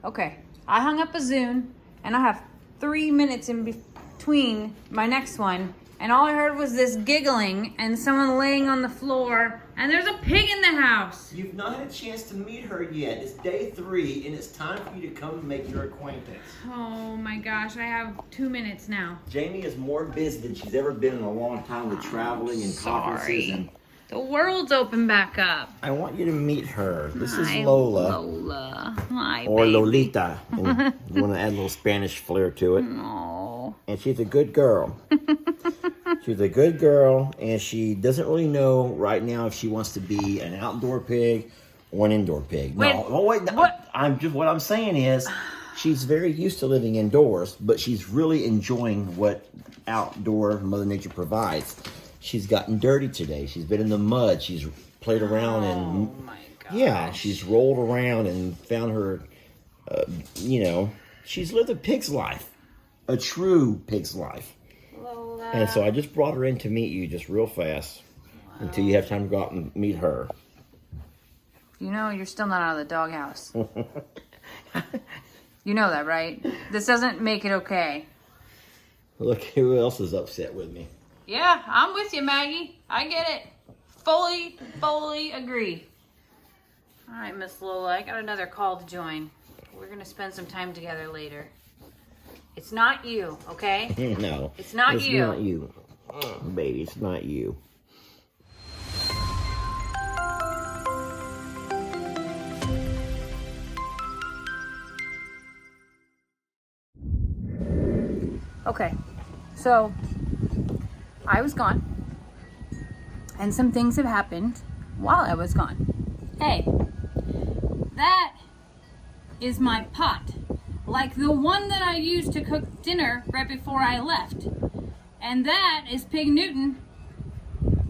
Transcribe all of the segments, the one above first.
Okay, I hung up a Zune, and I have 3 minutes in between my next one, and all I heard was this giggling and someone laying on the floor, and there's a pig in the house. You've not had a chance to meet her yet. It's day 3, and it's time for you to come and make your acquaintance. Oh my gosh, I have 2 minutes now. Jamie is more busy than she's ever been in a long time with traveling and conferences. And the world's open back up. I want you to meet her. This is Hi, Lola. Lola. Hi, Or baby. Lolita. And you want to add a little Spanish flair to it. Oh. And she's a good girl. She's a good girl, and she doesn't really know right now if she wants to be an outdoor pig or an indoor pig. Wait, no, wait. No, what? What I'm saying is, she's very used to living indoors, but she's really enjoying what outdoor Mother Nature provides. She's gotten dirty today. She's been in the mud. She's played around and Oh my gosh. yeah, she's rolled around and found her. She's lived a pig's life, a true pig's life. Lola. And so I just brought her in to meet you just real fast until you have time to go out and meet her. You know you're still not out of the doghouse. You know that, right? This doesn't make it okay. Look, who else is upset with me? Yeah, I'm with you, Maggie. I get it. Fully agree. All right, Miss Lola, I got another call to join. We're going to spend some time together later. It's not you, okay? No. It's not you. It's not you. Baby, it's not you. Okay, so I was gone, and some things have happened while I was gone. Hey, that is my pot, like the one that I used to cook dinner right before I left. And that is Pig Newton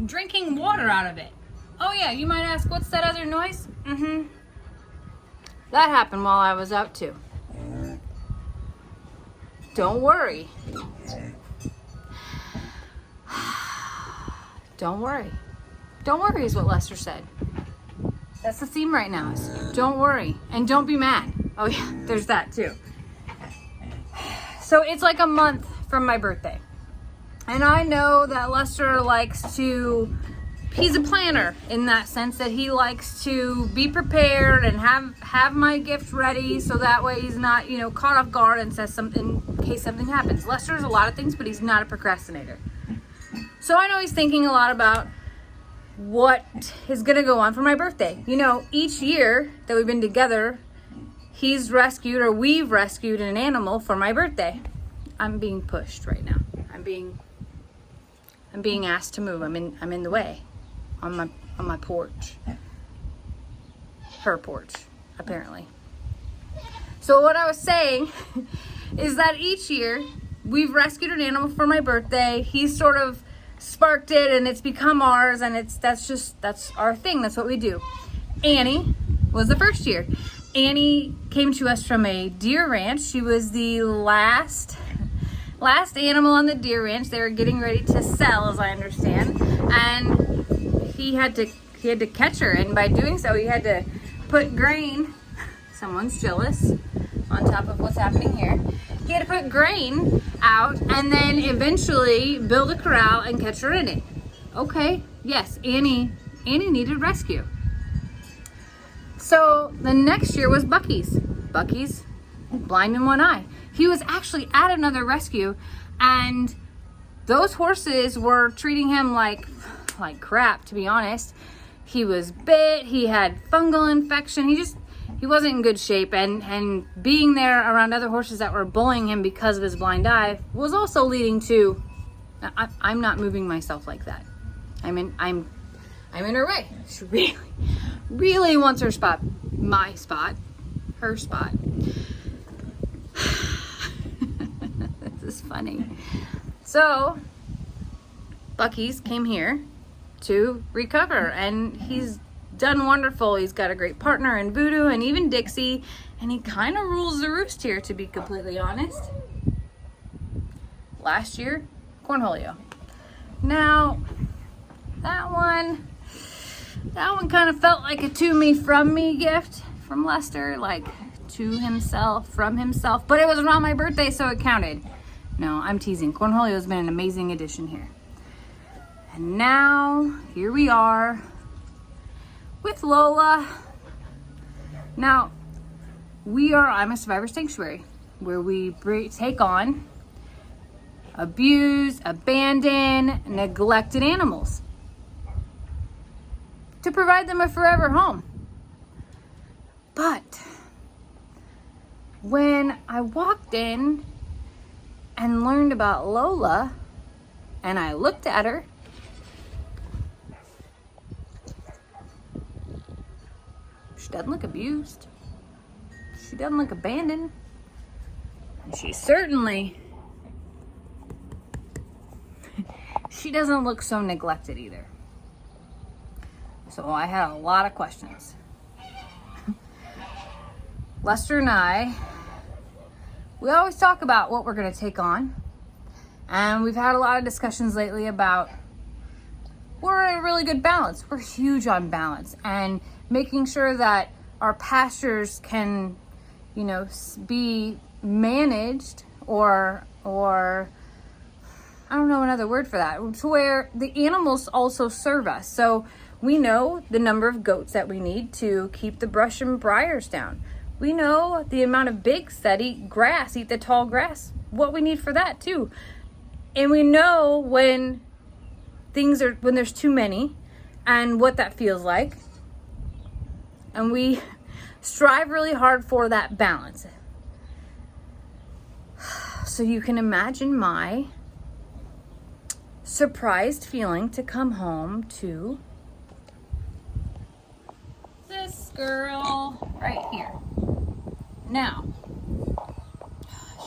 drinking water out of it. Oh yeah, you might ask, what's that other noise? That happened while I was out too. Don't worry. Don't worry. Don't worry is what Lester said. That's the theme right now. Is don't worry and don't be mad. Oh yeah, there's that too. So it's like a month from my birthday. And I know that Lester likes to, he's a planner in that sense that he likes to be prepared and have my gift ready so that way he's not, caught off guard and says something in case something happens. Lester's a lot of things, but he's not a procrastinator. So I know he's thinking a lot about what is going to go on for my birthday. Each year that we've been together, we've rescued an animal for my birthday. I'm being pushed right now. I'm being asked to move. I'm in the way on my porch. Her porch, apparently. So what I was saying is that each year we've rescued an animal for my birthday. He's sort of sparked it and it's become ours, and that's our thing. That's what we do. Annie was the first year. Annie came to us from a deer ranch. She was the last animal on the deer ranch. They were getting ready to sell, as I understand, and he had to catch her, and by doing so he had to put grain, someone's jealous, on top of what's happening here. He had to put grain out and then eventually build a corral and catch her in it. Okay, yes, Annie needed rescue. So the next year was Bucky's. Bucky's blind in one eye. He was actually at another rescue, and those horses were treating him like crap, to be honest. He was bit, he had fungal infection, he wasn't in good shape, and being there around other horses that were bullying him because of his blind eye was also leading to, I'm not moving myself like that. I'm in her way. She really wants her spot, my spot, her spot. This is funny. So Bucky's came here to recover, and he's done wonderful. He's got a great partner in Voodoo and even Dixie, and he kind of rules the roost here, to be completely honest. Last year, Cornholio. Now, that one kind of felt like a to me from me gift from Lester, like to himself, from himself. But it was around my birthday, so it counted. No, I'm teasing. Cornholio has been an amazing addition here. And now, here we are with Lola. Now, I'm a survivor sanctuary where we take on abused, abandoned, neglected animals to provide them a forever home. But when I walked in and learned about Lola and I looked at her, she doesn't look abused. She doesn't look abandoned. And she doesn't look so neglected either. So I had a lot of questions. Lester and I, we always talk about what we're going to take on. And we've had a lot of discussions lately about we're at a really good balance. We're huge on balance and making sure that our pastures can, be managed or I don't know another word for that, to where the animals also serve us. So we know the number of goats that we need to keep the brush and briars down. We know the amount of pigs that eat the tall grass, what we need for that too. And we know when there's too many and what that feels like. And we strive really hard for that balance. So you can imagine my surprised feeling to come home to this girl right here. Now,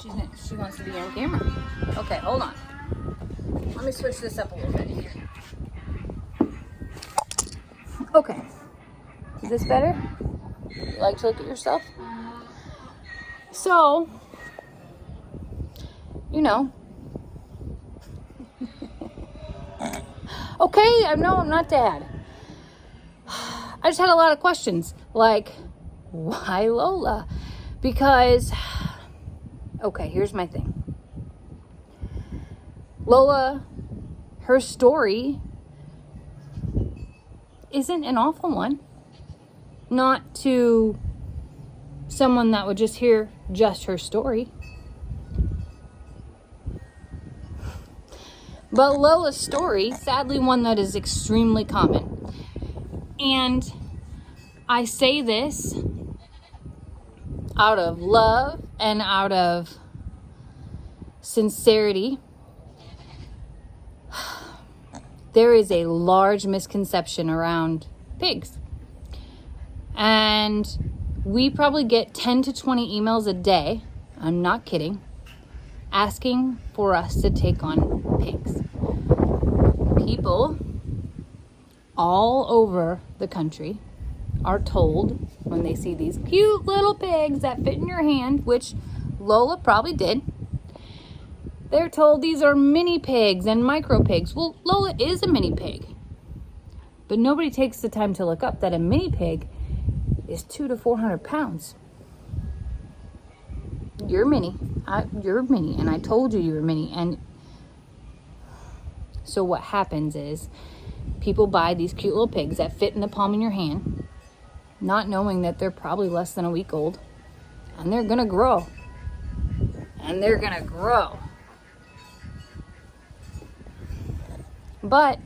she wants to be on camera. Okay, hold on. Let me switch this up a little bit here. Okay. Is this better? You like to look at yourself? So, okay, no, I'm not dad. I just had a lot of questions. Like, why Lola? Because, okay, here's my thing. Lola, her story isn't an awful one. Not to someone that would just hear just her story. But Lola's story, sadly one that is extremely common. And I say this out of love and out of sincerity. There is a large misconception around pigs. And we probably get 10 to 20 emails a day, I'm not kidding, asking for us to take on pigs. People all over the country are told when they see these cute little pigs that fit in your hand, which Lola probably did, they're told these are mini pigs and micro pigs. Well, Lola is a mini pig. But nobody takes the time to look up that a mini pig is 200 to 400 pounds. You're mini. You're mini. And I told you were mini. And so what happens is people buy these cute little pigs that fit in the palm of your hand, not knowing that they're probably less than a week old. And they're going to grow. And they're going to grow. But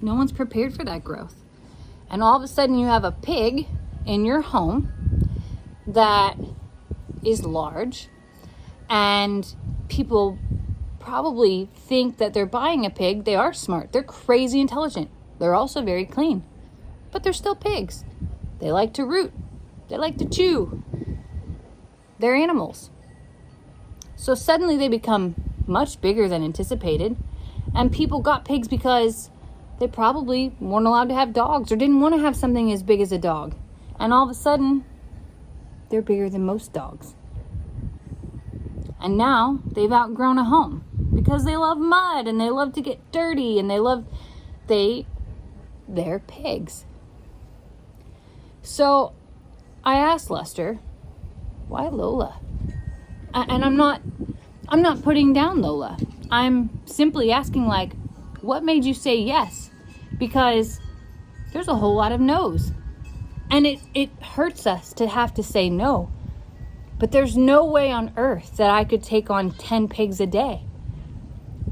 no one's prepared for that growth. And all of a sudden you have a pig in your home that is large, and people probably think that they're buying a pig. They are smart. They're crazy intelligent. They're also very clean. But they're still pigs. They like to root. They like to chew. They're animals. So suddenly they become much bigger than anticipated. And people got pigs because they probably weren't allowed to have dogs or didn't want to have something as big as a dog. And all of a sudden, they're bigger than most dogs. And now they've outgrown a home because they love mud and they love to get dirty and they're pigs. So I asked Lester, why Lola? And I'm not putting down Lola. I'm simply asking, like, what made you say yes? Because there's a whole lot of no's. And it hurts us to have to say no. But there's no way on earth that I could take on 10 pigs a day.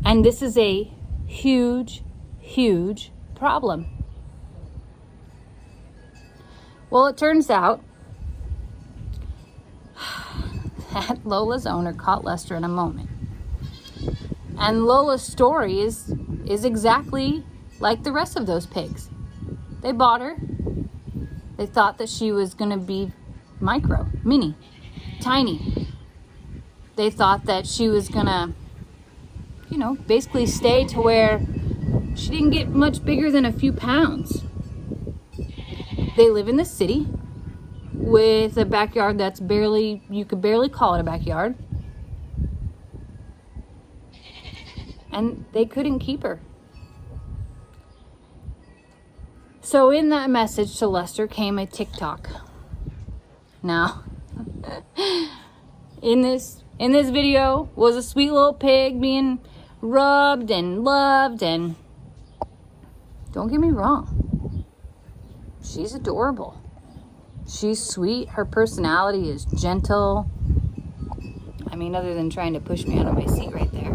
And this is a huge, huge problem. Well, it turns out that Lola's owner caught Lester in a moment. And Lola's story is exactly like the rest of those pigs. They bought her. They thought that she was going to be micro, mini, tiny. They thought that she was going to, basically stay to where she didn't get much bigger than a few pounds. They live in the city with a backyard that's you could barely call it a backyard. And they couldn't keep her. So in that message to Lester came a TikTok. Now, in this video was a sweet little pig being rubbed and loved, and don't get me wrong, she's adorable. She's sweet. Her personality is gentle. I mean, other than trying to push me out of my seat right there.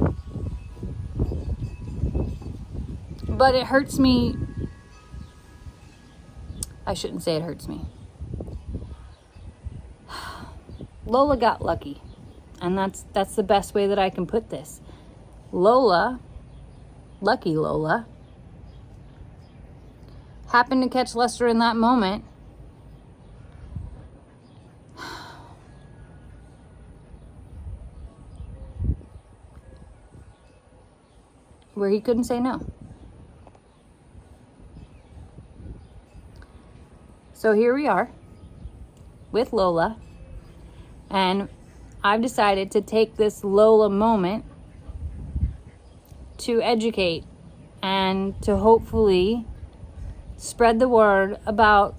But it hurts me. I shouldn't say it hurts me. Lola got lucky. And that's the best way that I can put this. Lola, lucky Lola, happened to catch Lester in that moment. Where he couldn't say no. So here we are with Lola, and I've decided to take this Lola moment to educate and to hopefully spread the word about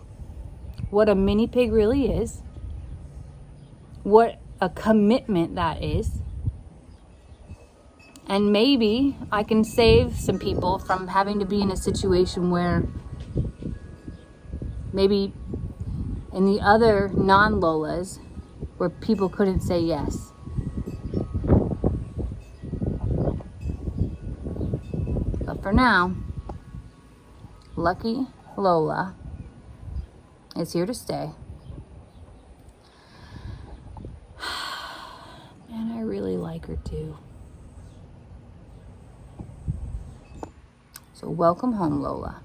what a mini pig really is, what a commitment that is, and maybe I can save some people from having to be in a situation where maybe in the other non-Lolas where people couldn't say yes. But for now, lucky Lola is here to stay. And I really like her too. So welcome home, Lola.